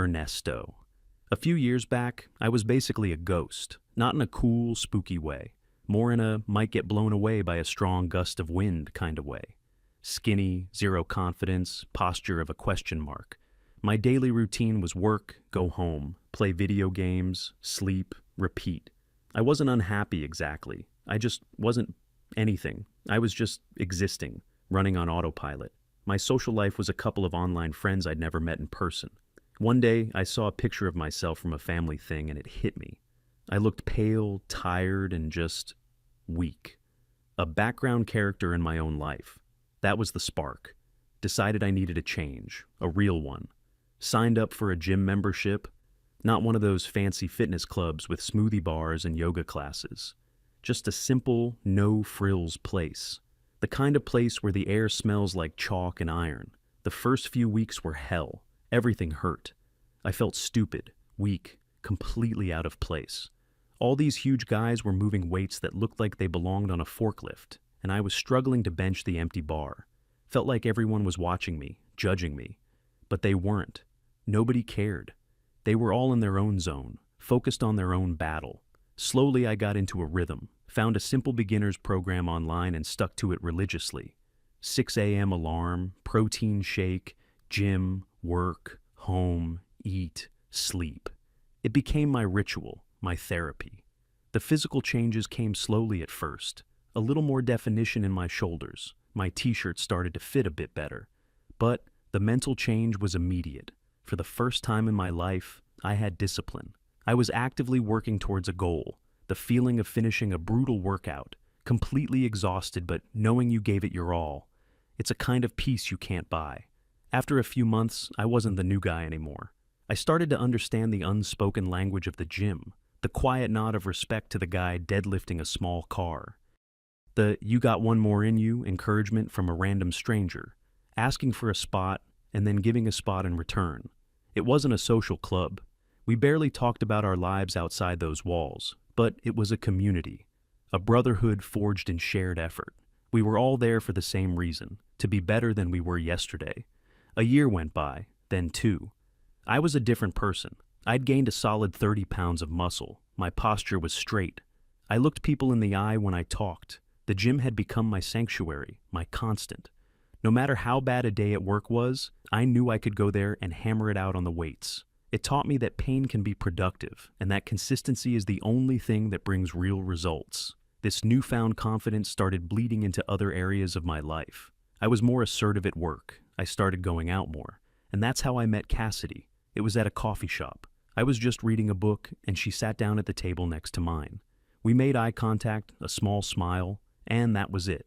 Ernesto. A few years back, I was basically a ghost, not in a cool, spooky way, more in a might get blown away by a strong gust of wind kind of way. Skinny, zero confidence, posture of a question mark. My daily routine was work, go home, play video games, sleep, repeat. I wasn't unhappy exactly. I just wasn't anything. I was just existing, running on autopilot. My social life was a couple of online friends I'd never met in person. One day, I saw a picture of myself from a family thing and it hit me. I looked pale, tired, and just weak. A background character in my own life. That was the spark. Decided I needed a change, a real one. Signed up for a gym membership, not one of those fancy fitness clubs with smoothie bars and yoga classes. Just a simple, no-frills place. The kind of place where the air smells like chalk and iron. The first few weeks were hell. Everything hurt. I felt stupid, weak, completely out of place. All these huge guys were moving weights that looked like they belonged on a forklift, and I was struggling to bench the empty bar. Felt like everyone was watching me, judging me. But they weren't. Nobody cared. They were all in their own zone, focused on their own battle. Slowly I got into a rhythm, found a simple beginner's program online and stuck to it religiously. 6 a.m. alarm, protein shake, gym, work, home, eat, sleep. It became my ritual, my therapy. The physical changes came slowly at first. A little more definition in my shoulders. My t-shirt started to fit a bit better. But the mental change was immediate. For the first time in my life, I had discipline. I was actively working towards a goal, the feeling of finishing a brutal workout, completely exhausted but knowing you gave it your all. It's a kind of peace you can't buy. After a few months, I wasn't the new guy anymore. I started to understand the unspoken language of the gym, the quiet nod of respect to the guy deadlifting a small car. The "you got one more in you" encouragement from a random stranger, asking for a spot and then giving a spot in return. It wasn't a social club. We barely talked about our lives outside those walls, but it was a community, a brotherhood forged in shared effort. We were all there for the same reason, to be better than we were yesterday. A year went by, then 2. I was a different person. I'd gained a solid 30 pounds of muscle. My posture was straight. I looked people in the eye when I talked. The gym had become my sanctuary, my constant. No matter how bad a day at work was, I knew I could go there and hammer it out on the weights. It taught me that pain can be productive, and that consistency is the only thing that brings real results. This newfound confidence started bleeding into other areas of my life. I was more assertive at work. I started going out more. And that's how I met Cassidy. It was at a coffee shop. I was just reading a book, and she sat down at the table next to mine. We made eye contact, a small smile, and that was it.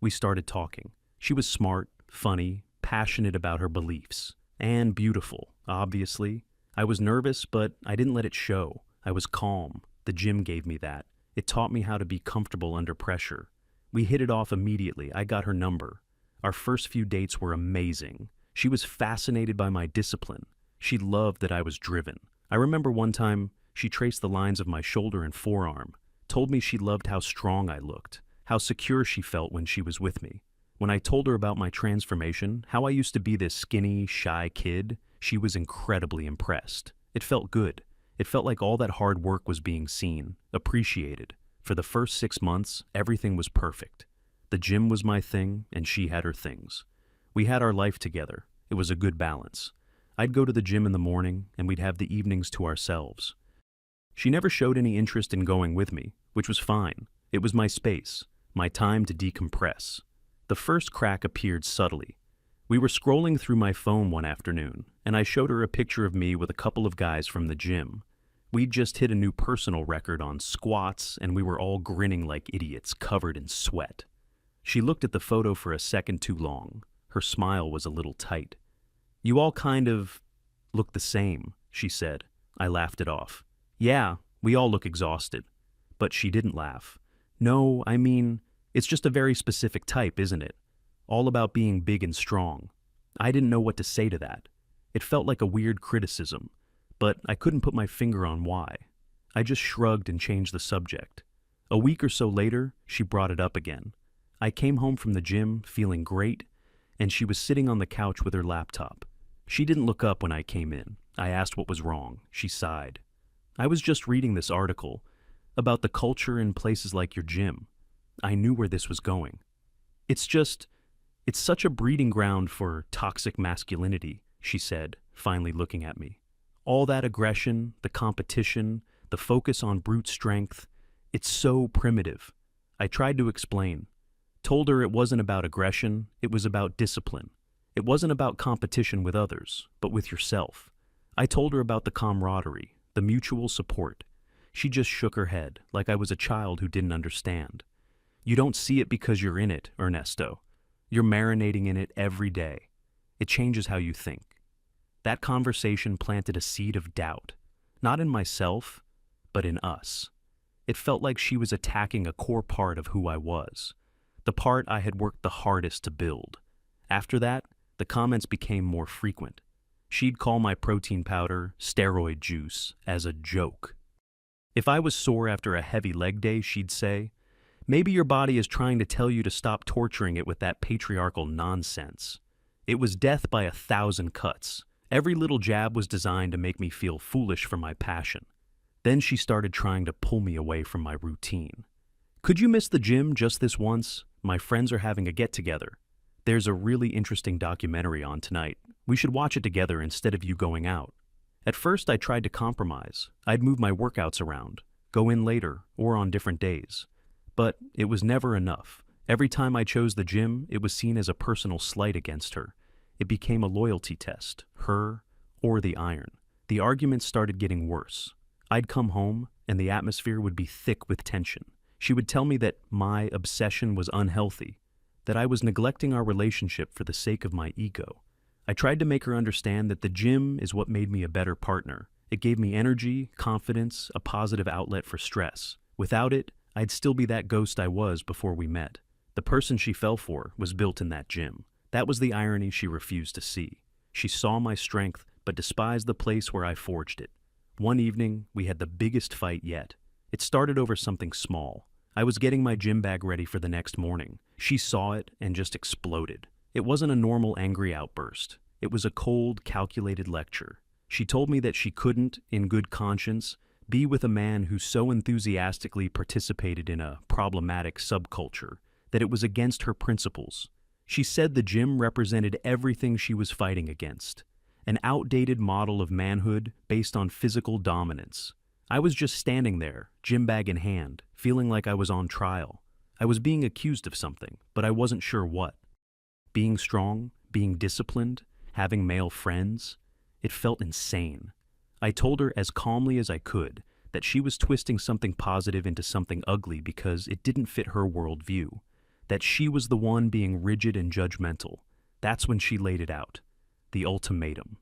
We started talking. She was smart, funny, passionate about her beliefs. And beautiful, obviously. I was nervous, but I didn't let it show. I was calm. The gym gave me that. It taught me how to be comfortable under pressure. We hit it off immediately. I got her number. Our first few dates were amazing. She was fascinated by my discipline. She loved that I was driven. I remember one time, she traced the lines of my shoulder and forearm, told me she loved how strong I looked, how secure she felt when she was with me. When I told her about my transformation, how I used to be this skinny, shy kid, she was incredibly impressed. It felt good. It felt like all that hard work was being seen, appreciated. For the first 6 months, everything was perfect. The gym was my thing, and she had her things. We had our life together. It was a good balance. I'd go to the gym in the morning, and we'd have the evenings to ourselves. She never showed any interest in going with me, which was fine. It was my space, my time to decompress. The first crack appeared subtly. We were scrolling through my phone one afternoon, and I showed her a picture of me with a couple of guys from the gym. We'd just hit a new personal record on squats, and we were all grinning like idiots, covered in sweat. She looked at the photo for a second too long. Her smile was a little tight. "You all kind of look the same," she said. I laughed it off. "Yeah, we all look exhausted." But she didn't laugh. "No, I mean, it's just a very specific type, isn't it? All about being big and strong." I didn't know what to say to that. It felt like a weird criticism, but I couldn't put my finger on why. I just shrugged and changed the subject. A week or so later, she brought it up again. I came home from the gym feeling great, and she was sitting on the couch with her laptop. She didn't look up when I came in. I asked what was wrong. She sighed. I was just reading this article about the culture in places like your gym. I knew where this was going. It's such a breeding ground for toxic masculinity, she said, finally looking at me. All that aggression, the competition, the focus on brute strength, it's so primitive. I tried to explain. Told her it wasn't about aggression, it was about discipline. It wasn't about competition with others, but with yourself. I told her about the camaraderie, the mutual support. She just shook her head, like I was a child who didn't understand. You don't see it because you're in it, Ernesto. You're marinating in it every day. It changes how you think. That conversation planted a seed of doubt, not in myself, but in us. It felt like she was attacking a core part of who I was, the part I had worked the hardest to build. After that, the comments became more frequent. She'd call my protein powder steroid juice as a joke. If I was sore after a heavy leg day, she'd say, "Maybe your body is trying to tell you to stop torturing it with that patriarchal nonsense." It was death by 1,000 cuts. Every little jab was designed to make me feel foolish for my passion. Then she started trying to pull me away from my routine. "Could you miss the gym just this once? My friends are having a get-together. There's a really interesting documentary on tonight. We should watch it together instead of you going out." At first, I tried to compromise. I'd move my workouts around, go in later, or on different days. But it was never enough. Every time I chose the gym, it was seen as a personal slight against her. It became a loyalty test, her or the iron. The arguments started getting worse. I'd come home, and the atmosphere would be thick with tension. She would tell me that my obsession was unhealthy, that I was neglecting our relationship for the sake of my ego. I tried to make her understand that the gym is what made me a better partner. It gave me energy, confidence, a positive outlet for stress. Without it, I'd still be that ghost I was before we met. The person she fell for was built in that gym. That was the irony she refused to see. She saw my strength, but despised the place where I forged it. One evening, we had the biggest fight yet. It started over something small. I was getting my gym bag ready for the next morning. She saw it and just exploded. It wasn't a normal angry outburst. It was a cold, calculated lecture. She told me that she couldn't, in good conscience, be with a man who so enthusiastically participated in a problematic subculture, that it was against her principles. She said the gym represented everything she was fighting against, an outdated model of manhood based on physical dominance. I was just standing there, gym bag in hand, feeling like I was on trial. I was being accused of something, but I wasn't sure what. Being strong, being disciplined, having male friends, it felt insane. I told her as calmly as I could that she was twisting something positive into something ugly because it didn't fit her worldview, that she was the one being rigid and judgmental. That's when she laid it out, the ultimatum.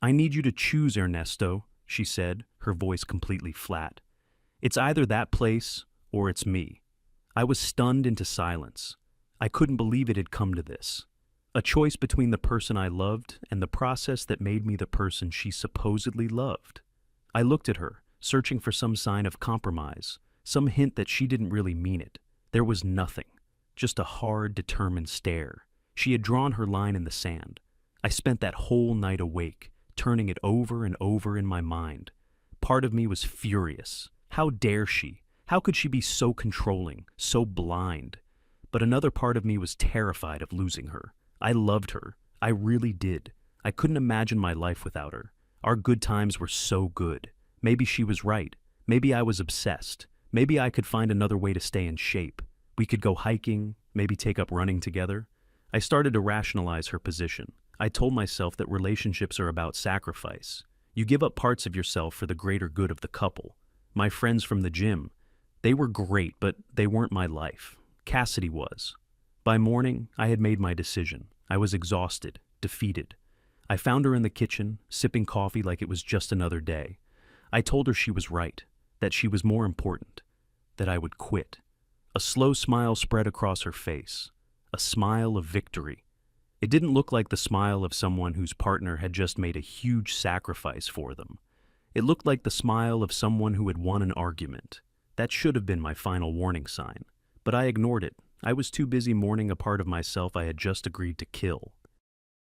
"I need you to choose, Ernesto," she said, her voice completely flat. "It's either that place or it's me." I was stunned into silence. I couldn't believe it had come to this. A choice between the person I loved and the process that made me the person she supposedly loved. I looked at her, searching for some sign of compromise, some hint that she didn't really mean it. There was nothing, just a hard, determined stare. She had drawn her line in the sand. I spent that whole night awake, turning it over and over in my mind. Part of me was furious. How dare she? How could she be so controlling, so blind? But another part of me was terrified of losing her. I loved her. I really did. I couldn't imagine my life without her. Our good times were so good. Maybe she was right. Maybe I was obsessed. Maybe I could find another way to stay in shape. We could go hiking, maybe take up running together. I started to rationalize her position. I told myself that relationships are about sacrifice. You give up parts of yourself for the greater good of the couple. My friends from the gym, they were great, but they weren't my life. Cassidy was. By morning, I had made my decision. I was exhausted, defeated. I found her in the kitchen, sipping coffee like it was just another day. I told her she was right, that she was more important, that I would quit. A slow smile spread across her face, a smile of victory. It didn't look like the smile of someone whose partner had just made a huge sacrifice for them. It looked like the smile of someone who had won an argument. That should have been my final warning sign, but I ignored it. I was too busy mourning a part of myself I had just agreed to kill.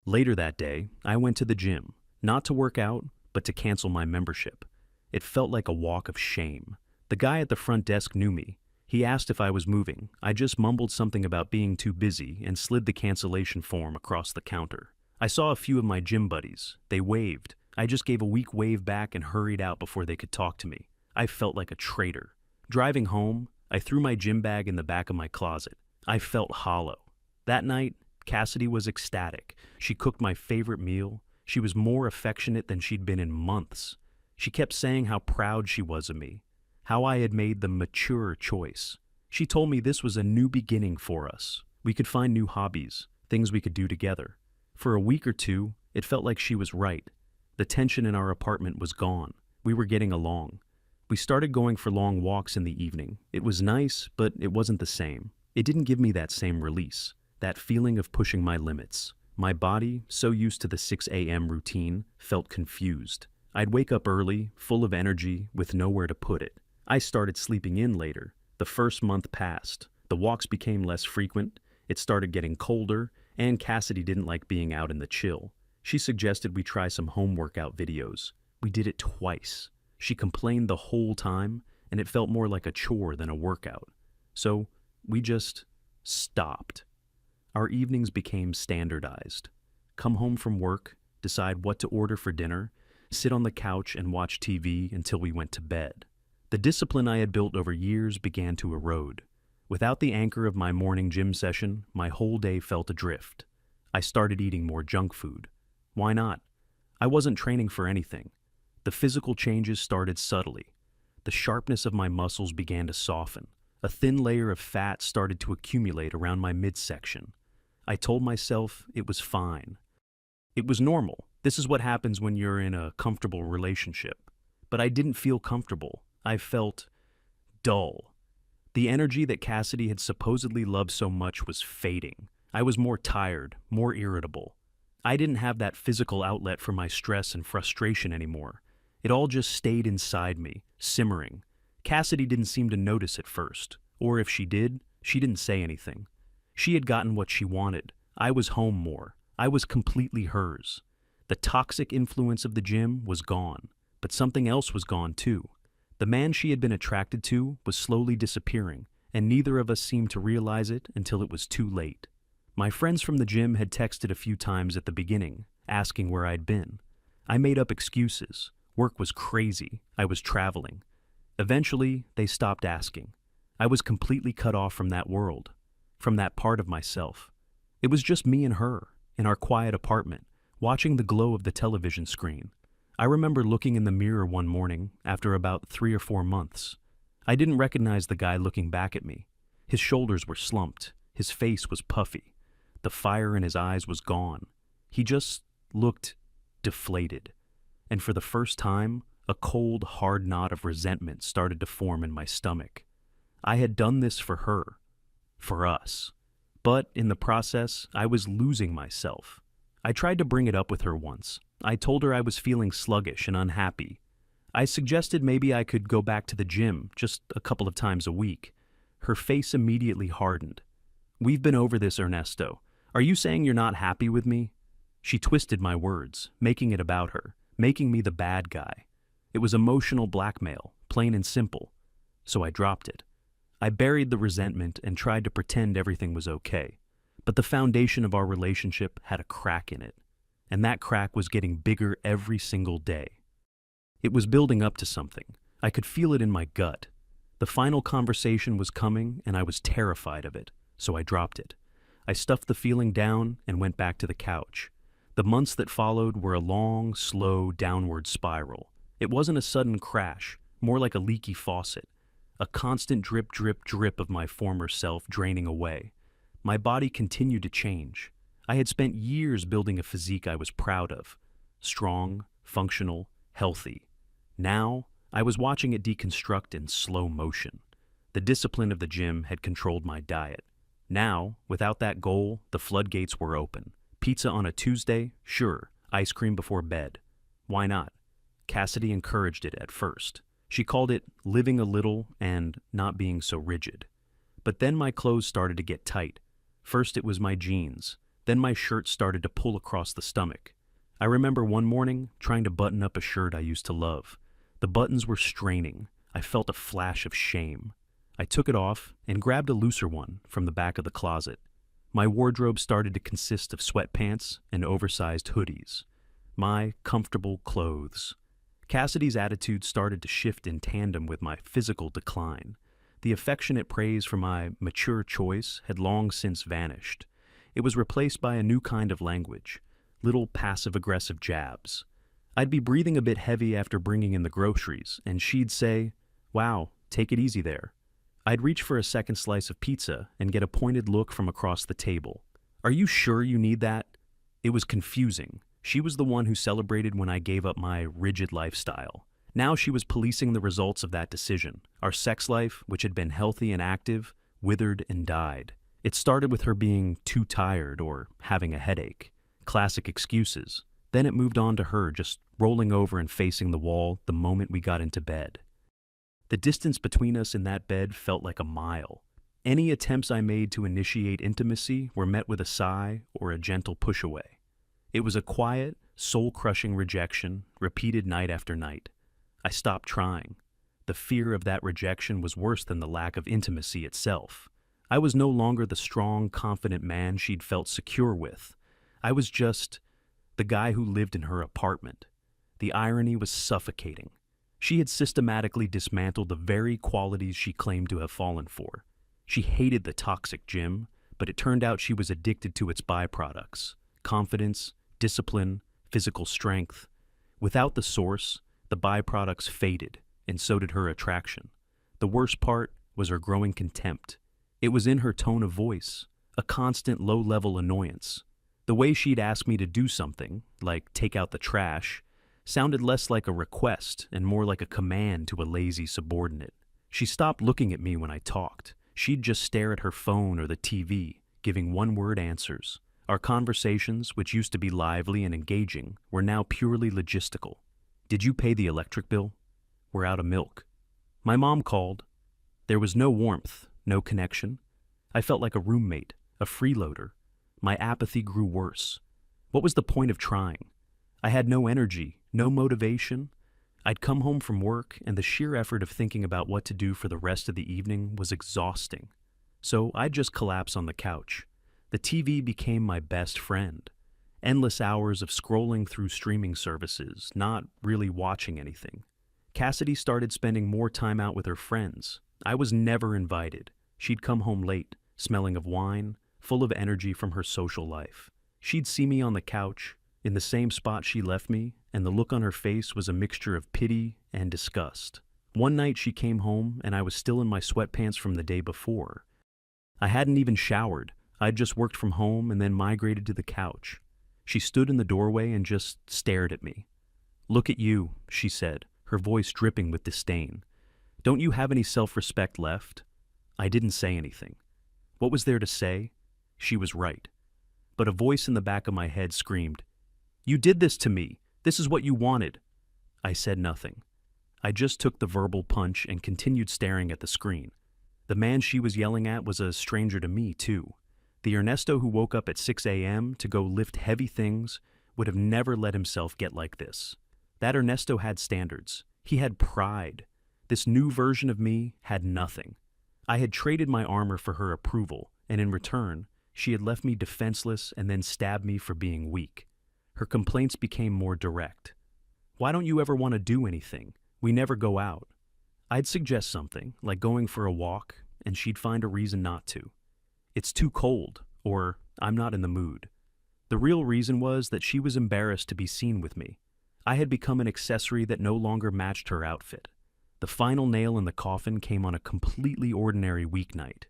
Later that day, I went to the gym, not to work out, but to cancel my membership. It felt like a walk of shame. The guy at the front desk knew me. He asked if I was moving. I just mumbled something about being too busy and slid the cancellation form across the counter. I saw a few of my gym buddies. They waved. I just gave a weak wave back and hurried out before they could talk to me. I felt like a traitor. Driving home, I threw my gym bag in the back of my closet. I felt hollow. That night, Cassidy was ecstatic. She cooked my favorite meal. She was more affectionate than she'd been in months. She kept saying how proud she was of me, how I had made the mature choice. She told me this was a new beginning for us. We could find new hobbies, things we could do together. For a week or two, it felt like she was right. The tension in our apartment was gone. We were getting along. We started going for long walks in the evening. It was nice, but it wasn't the same. It didn't give me that same release, that feeling of pushing my limits. My body, so used to the 6 a.m. routine, felt confused. I'd wake up early, full of energy, with nowhere to put it. I started sleeping in later. The first month passed. The walks became less frequent. It started getting colder, and Cassidy didn't like being out in the chill. She suggested we try some home workout videos. We did it twice. She complained the whole time, and it felt more like a chore than a workout. So we just stopped. Our evenings became standardized. Come home from work, decide what to order for dinner, sit on the couch and watch TV until we went to bed. The discipline I had built over years began to erode. Without the anchor of my morning gym session, my whole day felt adrift. I started eating more junk food. Why not? I wasn't training for anything. The physical changes started subtly. The sharpness of my muscles began to soften. A thin layer of fat started to accumulate around my midsection. I told myself it was fine. It was normal. This is what happens when you're in a comfortable relationship. But I didn't feel comfortable. I felt dull. The energy that Cassidy had supposedly loved so much was fading. I was more tired, more irritable. I didn't have that physical outlet for my stress and frustration anymore. It all just stayed inside me, simmering. Cassidy didn't seem to notice at first, or if she did, she didn't say anything. She had gotten what she wanted. I was home more. I was completely hers. The toxic influence of the gym was gone, but something else was gone too. The man she had been attracted to was slowly disappearing, and neither of us seemed to realize it until it was too late. My friends from the gym had texted a few times at the beginning, asking where I'd been. I made up excuses. Work was crazy. I was traveling. Eventually, they stopped asking. I was completely cut off from that world, from that part of myself. It was just me and her, in our quiet apartment, watching the glow of the television screen. I remember looking in the mirror one morning after about 3 or 4 months. I didn't recognize the guy looking back at me. His shoulders were slumped. His face was puffy. The fire in his eyes was gone. He just looked deflated. And for the first time, a cold, hard knot of resentment started to form in my stomach. I had done this for her, for us. But in the process, I was losing myself. I tried to bring it up with her once. I told her I was feeling sluggish and unhappy. I suggested maybe I could go back to the gym just a couple of times a week. Her face immediately hardened. "We've been over this, Ernesto. Are you saying you're not happy with me?" She twisted my words, making it about her, making me the bad guy. It was emotional blackmail, plain and simple. So I dropped it. I buried the resentment and tried to pretend everything was okay. But the foundation of our relationship had a crack in it, and that crack was getting bigger every single day. It was building up to something. I could feel it in my gut. The final conversation was coming, and I was terrified of it, so I dropped it. I stuffed the feeling down and went back to the couch. The months that followed were a long, slow, downward spiral. It wasn't a sudden crash, more like a leaky faucet. A constant drip, drip, drip of my former self draining away. My body continued to change. I had spent years building a physique I was proud of. Strong, functional, healthy. Now, I was watching it deconstruct in slow motion. The discipline of the gym had controlled my diet. Now, without that goal, the floodgates were open. Pizza on a Tuesday? Sure. Ice cream before bed. Why not? Cassidy encouraged it at first. She called it living a little and not being so rigid. But then my clothes started to get tight. First it was my jeans. Then my shirt started to pull across the stomach. I remember one morning trying to button up a shirt I used to love. The buttons were straining. I felt a flash of shame. I took it off and grabbed a looser one from the back of the closet. My wardrobe started to consist of sweatpants and oversized hoodies. My comfortable clothes. Cassidy's attitude started to shift in tandem with my physical decline. The affectionate praise for my mature choice had long since vanished. It was replaced by a new kind of language, little passive-aggressive jabs. I'd be breathing a bit heavy after bringing in the groceries, and she'd say, "Wow, take it easy there." I'd reach for a second slice of pizza and get a pointed look from across the table. "Are you sure you need that?" It was confusing. She was the one who celebrated when I gave up my rigid lifestyle. Now she was policing the results of that decision. Our sex life, which had been healthy and active, withered and died. It started with her being too tired or having a headache. Classic excuses. Then it moved on to her just rolling over and facing the wall the moment we got into bed. The distance between us in that bed felt like a mile. Any attempts I made to initiate intimacy were met with a sigh or a gentle push away. It was a quiet, soul-crushing rejection, repeated night after night. I stopped trying. The fear of that rejection was worse than the lack of intimacy itself. I was no longer the strong, confident man she'd felt secure with. I was just the guy who lived in her apartment. The irony was suffocating. She had systematically dismantled the very qualities she claimed to have fallen for. She hated the toxic gym, but it turned out she was addicted to its byproducts: confidence, discipline, physical strength. Without the source, the byproducts faded, and so did her attraction. The worst part was her growing contempt. It was in her tone of voice, a constant low-level annoyance. The way she'd ask me to do something, like take out the trash, sounded less like a request and more like a command to a lazy subordinate. She stopped looking at me when I talked. She'd just stare at her phone or the TV, giving one-word answers. Our conversations, which used to be lively and engaging, were now purely logistical. "Did you pay the electric bill? We're out of milk." My mom called. There was no warmth, no connection. I felt like a roommate, a freeloader. My apathy grew worse. What was the point of trying? I had no energy, no motivation. I'd come home from work, and the sheer effort of thinking about what to do for the rest of the evening was exhausting. So I'd just collapse on the couch. The TV became my best friend. Endless hours of scrolling through streaming services, not really watching anything. Cassidy started spending more time out with her friends. I was never invited. She'd come home late, smelling of wine, full of energy from her social life. She'd see me on the couch, in the same spot she left me, and the look on her face was a mixture of pity and disgust. One night she came home, and I was still in my sweatpants from the day before. I hadn't even showered. I'd just worked from home and then migrated to the couch. She stood in the doorway and just stared at me. "Look at you," she said, her voice dripping with disdain. "Don't you have any self-respect left?" I didn't say anything. What was there to say? She was right. But a voice in the back of my head screamed, "You did this to me. This is what you wanted." I said nothing. I just took the verbal punch and continued staring at the screen. The man she was yelling at was a stranger to me, too. The Ernesto who woke up at 6 a.m. to go lift heavy things would have never let himself get like this. That Ernesto had standards. He had pride. This new version of me had nothing. I had traded my armor for her approval, and in return, she had left me defenseless and then stabbed me for being weak. Her complaints became more direct. "Why don't you ever want to do anything? We never go out." I'd suggest something, like going for a walk, and she'd find a reason not to. "It's too cold," or "I'm not in the mood." The real reason was that she was embarrassed to be seen with me. I had become an accessory that no longer matched her outfit. The final nail in the coffin came on a completely ordinary weeknight.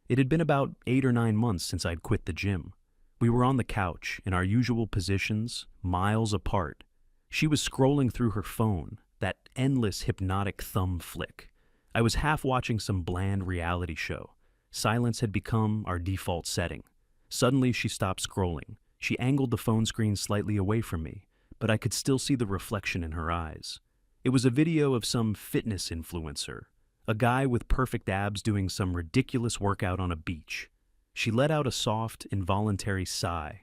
It had been about 8 or 9 months since I'd quit the gym. We were on the couch, in our usual positions, miles apart. She was scrolling through her phone, that endless hypnotic thumb flick. I was half watching some bland reality show. Silence had become our default setting. Suddenly she stopped scrolling. She angled the phone screen slightly away from me, but I could still see the reflection in her eyes. It was a video of some fitness influencer, a guy with perfect abs doing some ridiculous workout on a beach. She let out a soft, involuntary sigh.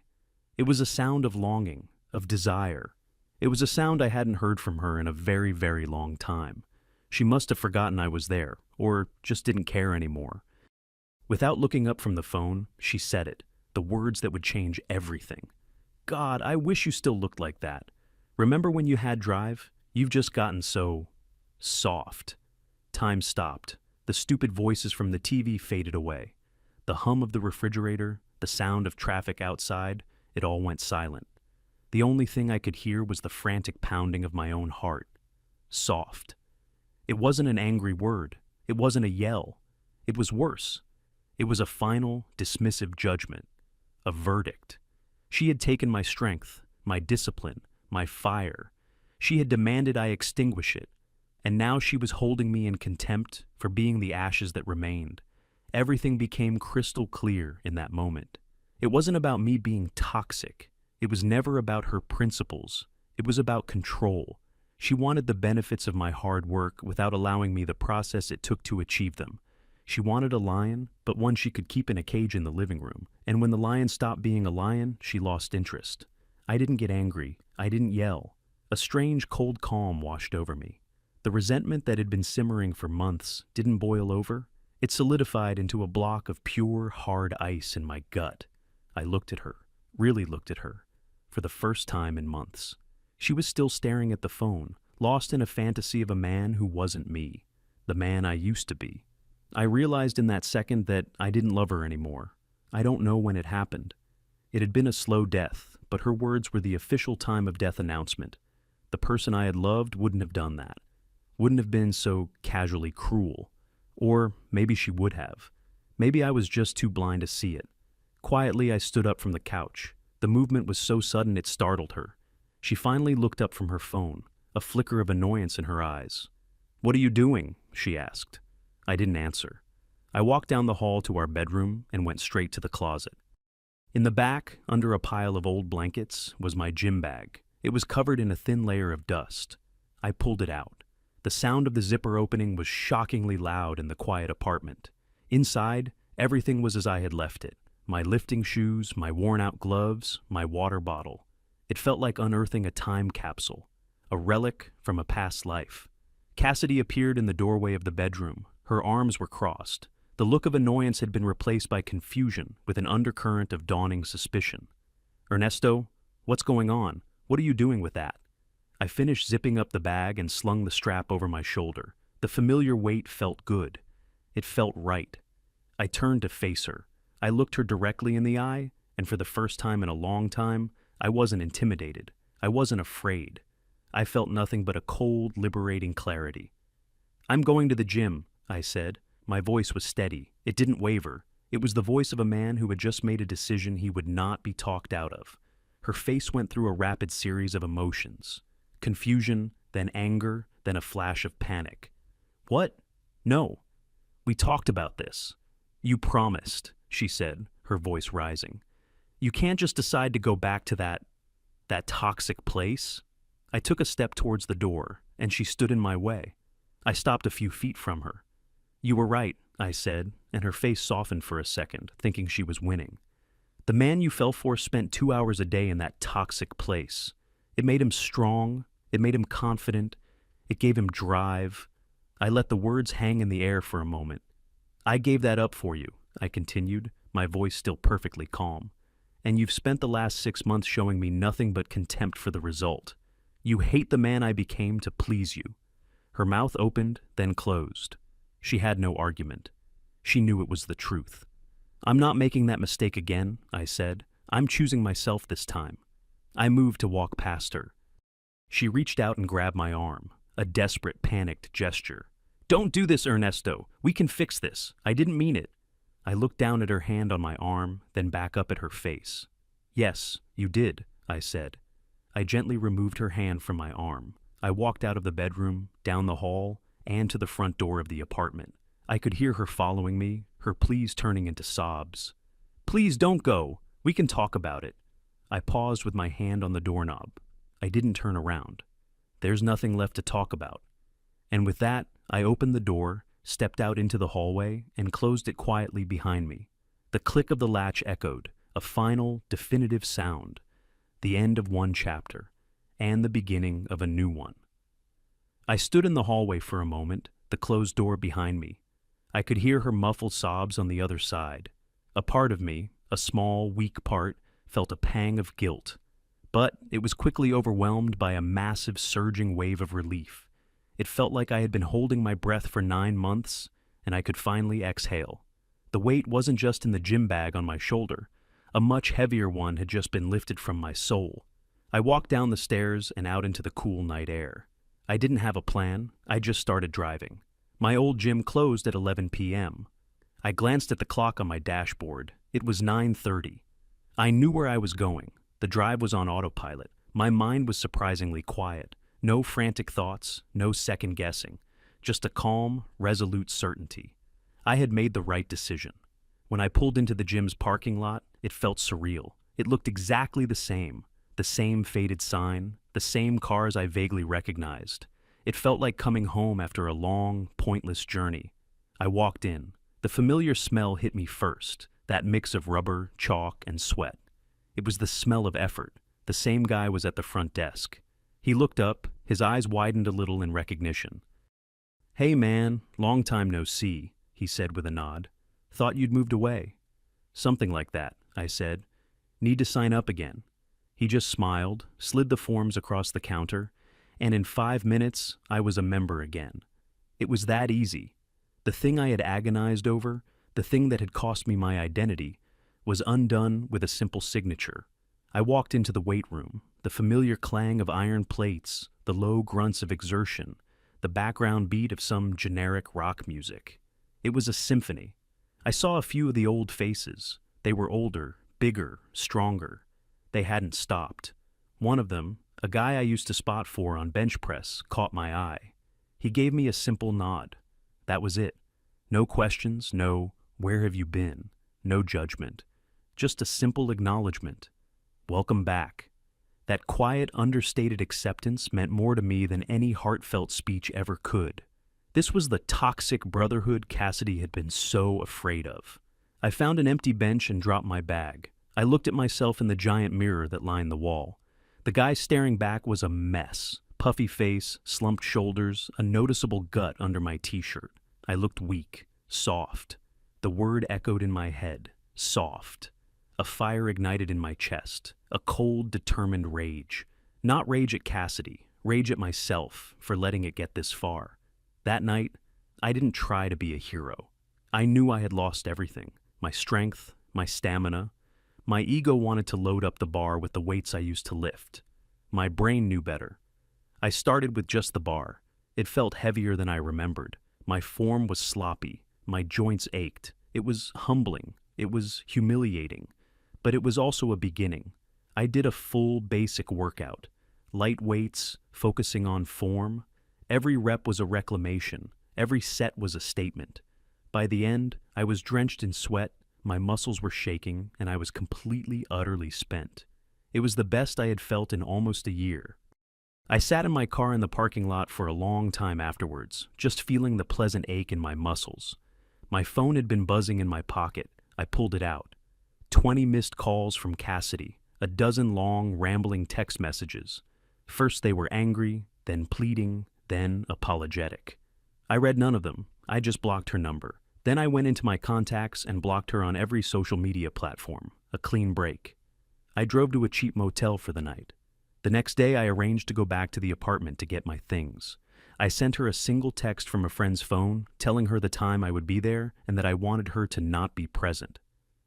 It was a sound of longing, of desire. It was a sound I hadn't heard from her in a very, very long time. She must have forgotten I was there, or just didn't care anymore. Without looking up from the phone, she said it, the words that would change everything. God, I wish you still looked like that. Remember when you had drive? You've just gotten so soft. Time stopped. The stupid voices from the TV faded away. The hum of the refrigerator, the sound of traffic outside, it all went silent. The only thing I could hear was the frantic pounding of my own heart. Soft. It wasn't an angry word. It wasn't a yell. It was worse. It was a final, dismissive judgment. A verdict. She had taken my strength, my discipline, my fire. She had demanded I extinguish it. And now she was holding me in contempt for being the ashes that remained. Everything became crystal clear in that moment. It wasn't about me being toxic. It was never about her principles. It was about control. She wanted the benefits of my hard work without allowing me the process it took to achieve them. She wanted a lion, but one she could keep in a cage in the living room. And when the lion stopped being a lion, she lost interest. I didn't get angry. I didn't yell. A strange cold calm washed over me. The resentment that had been simmering for months didn't boil over. It solidified into a block of pure, hard ice in my gut. I looked at her, really looked at her, for the first time in months. She was still staring at the phone, lost in a fantasy of a man who wasn't me, the man I used to be. I realized in that second that I didn't love her anymore. I don't know when it happened. It had been a slow death, but her words were the official time of death announcement. The person I had loved wouldn't have done that. Wouldn't have been so casually cruel. Or maybe she would have. Maybe I was just too blind to see it. Quietly, I stood up from the couch. The movement was so sudden it startled her. She finally looked up from her phone, a flicker of annoyance in her eyes. "What are you doing?" she asked. I didn't answer. I walked down the hall to our bedroom and went straight to the closet. In the back, under a pile of old blankets, was my gym bag. It was covered in a thin layer of dust. I pulled it out. The sound of the zipper opening was shockingly loud in the quiet apartment. Inside, everything was as I had left it. My lifting shoes, my worn-out gloves, my water bottle. It felt like unearthing a time capsule, a relic from a past life. Cassidy appeared in the doorway of the bedroom. Her arms were crossed. The look of annoyance had been replaced by confusion with an undercurrent of dawning suspicion. "Ernesto, what's going on? What are you doing with that?" I finished zipping up the bag and slung the strap over my shoulder. The familiar weight felt good. It felt right. I turned to face her. I looked her directly in the eye, and for the first time in a long time, I wasn't intimidated. I wasn't afraid. I felt nothing but a cold, liberating clarity. "I'm going to the gym," I said. My voice was steady. It didn't waver. It was the voice of a man who had just made a decision he would not be talked out of. Her face went through a rapid series of emotions. Confusion, then anger, then a flash of panic. "What? No. We talked about this. You promised," she said, her voice rising. "You can't just decide to go back to that toxic place." I took a step towards the door, and she stood in my way. I stopped a few feet from her. "You were right," I said, and her face softened for a second, thinking she was winning. "The man you fell for spent 2 hours a day in that toxic place. It made him strong. It made him confident. It gave him drive." I let the words hang in the air for a moment. "I gave that up for you," I continued, my voice still perfectly calm. "And you've spent the last 6 months showing me nothing but contempt for the result. You hate the man I became to please you." Her mouth opened, then closed. She had no argument. She knew it was the truth. "I'm not making that mistake again," I said. "I'm choosing myself this time." I moved to walk past her. She reached out and grabbed my arm, a desperate, panicked gesture. "Don't do this, Ernesto. We can fix this. I didn't mean it." I looked down at her hand on my arm, then back up at her face. "Yes, you did," I said. I gently removed her hand from my arm. I walked out of the bedroom, down the hall, and to the front door of the apartment. I could hear her following me, her pleas turning into sobs. "Please don't go. We can talk about it." I paused with my hand on the doorknob. I didn't turn around. There's nothing left to talk about. And with that, I opened the door, stepped out into the hallway, and closed it quietly behind me. The click of the latch echoed, a final, definitive sound. the end of one chapter, and the beginning of a new one. I stood in the hallway for a moment, the closed door behind me. I could hear her muffled sobs on the other side. A part of me, a small, weak part, felt a pang of guilt, but it was quickly overwhelmed by a massive, surging wave of relief. It felt like I had been holding my breath for 9 months, and I could finally exhale. The weight wasn't just in the gym bag on my shoulder. A much heavier one had just been lifted from my soul. I walked down the stairs and out into the cool night air. I didn't have a plan, I just started driving. My old gym closed at 11 p.m. I glanced at the clock on my dashboard. It was 9:30. I knew where I was going. The drive was on autopilot. My mind was surprisingly quiet. No frantic thoughts, no second guessing. Just a calm, resolute certainty. I had made the right decision. When I pulled into the gym's parking lot, it felt surreal. It looked exactly the same faded sign, the same cars I vaguely recognized. It felt like coming home after a long, pointless journey. I walked in. The familiar smell hit me first, that mix of rubber, chalk, and sweat. It was the smell of effort. The same guy was at the front desk. He looked up, his eyes widened a little in recognition. "Hey man, long time no see," he said with a nod. "Thought you'd moved away." "Something like that," I said. "Need to sign up again." He just smiled, slid the forms across the counter, and in 5 minutes, I was a member again. It was that easy. The thing I had agonized over, the thing that had cost me my identity, was undone with a simple signature. I walked into the weight room, the familiar clang of iron plates, the low grunts of exertion, the background beat of some generic rock music. It was a symphony. I saw a few of the old faces. They were older, bigger, stronger. They hadn't stopped. One of them, a guy I used to spot for on bench press, caught my eye. He gave me a simple nod. That was it. No questions, no, "Where have you been?" No judgment. Just a simple acknowledgement. Welcome back. That quiet, understated acceptance meant more to me than any heartfelt speech ever could. This was the toxic brotherhood Cassidy had been so afraid of. I found an empty bench and dropped my bag. I looked at myself in the giant mirror that lined the wall. The guy staring back was a mess. Puffy face, slumped shoulders, a noticeable gut under my t-shirt. I looked weak, soft. The word echoed in my head. Soft. A fire ignited in my chest. A cold, determined rage. Not rage at Cassidy. Rage at myself for letting it get this far. That night, I didn't try to be a hero. I knew I had lost everything. My strength, my stamina. My ego wanted to load up the bar with the weights I used to lift. My brain knew better. I started with just the bar. It felt heavier than I remembered. My form was sloppy. My joints ached. It was humbling. It was humiliating. But it was also a beginning. I did a full basic workout. Light weights, focusing on form. Every rep was a reclamation. Every set was a statement. By the end, I was drenched in sweat. My muscles were shaking, and I was completely, utterly spent. It was the best I had felt in almost a year. I sat in my car in the parking lot for a long time afterwards, just feeling the pleasant ache in my muscles. My phone had been buzzing in my pocket. I pulled it out. 20 missed calls from Cassidy, a dozen long, rambling text messages. First they were angry, then pleading, then apologetic. I read none of them. I just blocked her number. Then I went into my contacts and blocked her on every social media platform. A clean break. I drove to a cheap motel for the night. The next day I arranged to go back to the apartment to get my things. I sent her a single text from a friend's phone, telling her the time I would be there and that I wanted her to not be present.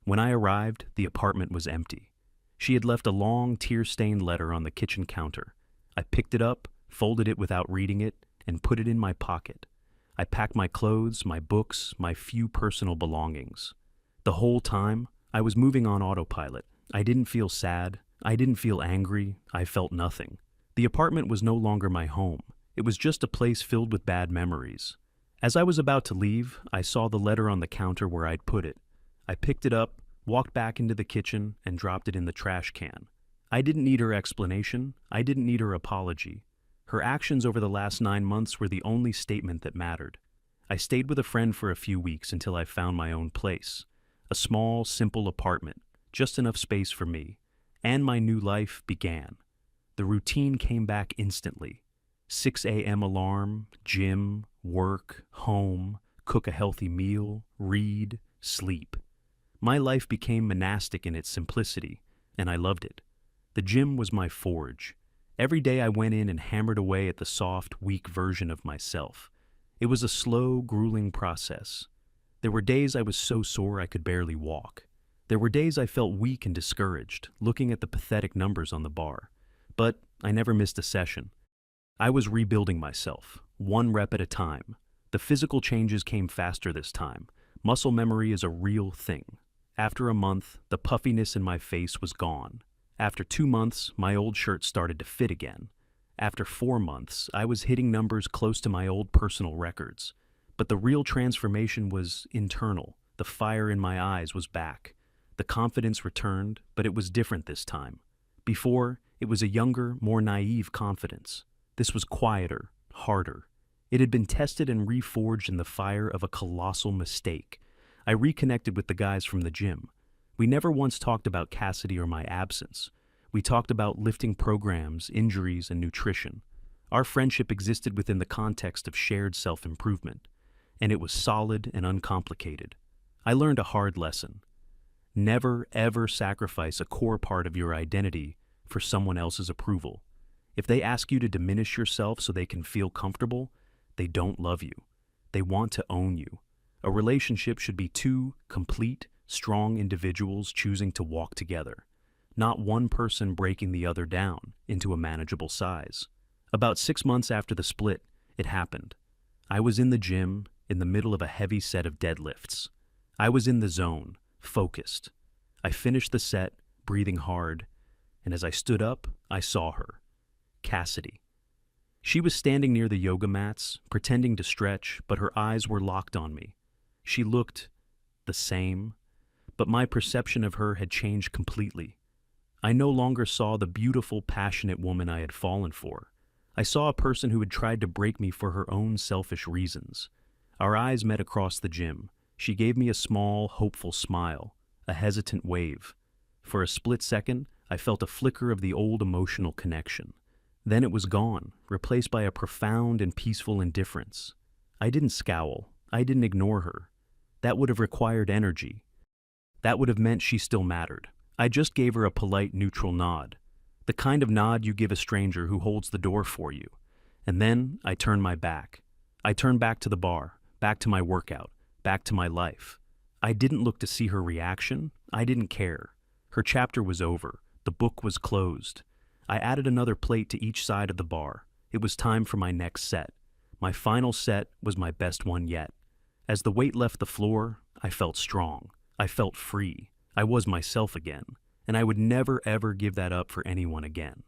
When I arrived, the apartment was empty. She had left a long, tear-stained letter on the kitchen counter. I picked it up, folded it without reading it, and put it in my pocket. I packed my clothes, my books, my few personal belongings. The whole time, I was moving on autopilot. I didn't feel sad. I didn't feel angry. I felt nothing. The apartment was no longer my home. It was just a place filled with bad memories. As I was about to leave, I saw the letter on the counter where I'd put it. I picked it up, walked back into the kitchen, and dropped it in the trash can. I didn't need her explanation. I didn't need her apology. Her actions over the last 9 months were the only statement that mattered. I stayed with a friend for a few weeks until I found my own place. A small, simple apartment, just enough space for me. And my new life began. The routine came back instantly. 6 a.m. alarm, gym, work, home, cook a healthy meal, read, sleep. My life became monastic in its simplicity, and I loved it. The gym was my forge. Every day I went in and hammered away at the soft, weak version of myself. It was a slow, grueling process. There were days I was so sore I could barely walk. There were days I felt weak and discouraged, looking at the pathetic numbers on the bar. But I never missed a session. I was rebuilding myself, one rep at a time. The physical changes came faster this time. Muscle memory is a real thing. After a month, the puffiness in my face was gone. After 2 months, my old shirt started to fit again. After 4 months, I was hitting numbers close to my old personal records. But the real transformation was internal. The fire in my eyes was back. The confidence returned, but it was different this time. Before, it was a younger, more naive confidence. This was quieter, harder. It had been tested and reforged in the fire of a colossal mistake. I reconnected with the guys from the gym. We never once talked about Cassidy or my absence. We talked about lifting programs, injuries, and nutrition. Our friendship existed within the context of shared self-improvement, and it was solid and uncomplicated. I learned a hard lesson. Never, ever sacrifice a core part of your identity for someone else's approval. If they ask you to diminish yourself so they can feel comfortable, they don't love you. They want to own you. A relationship should be two complete, strong individuals choosing to walk together, not one person breaking the other down into a manageable size. About 6 months after the split, it happened. I was in the gym, in the middle of a heavy set of deadlifts. I was in the zone, focused. I finished the set, breathing hard, and as I stood up, I saw her. Cassidy. She was standing near the yoga mats, pretending to stretch, but her eyes were locked on me. She looked the same, but my perception of her had changed completely. I no longer saw the beautiful, passionate woman I had fallen for. I saw a person who had tried to break me for her own selfish reasons. Our eyes met across the gym. She gave me a small, hopeful smile, a hesitant wave. For a split second, I felt a flicker of the old emotional connection. Then it was gone, replaced by a profound and peaceful indifference. I didn't scowl. I didn't ignore her. That would have required energy. That would have meant she still mattered. I just gave her a polite, neutral nod. The kind of nod you give a stranger who holds the door for you. And then I turned my back. I turned back to the bar, back to my workout, back to my life. I didn't look to see her reaction. I didn't care. Her chapter was over. The book was closed. I added another plate to each side of the bar. It was time for my next set. My final set was my best one yet. As the weight left the floor, I felt strong. I felt free. I was myself again, and I would never ever give that up for anyone again.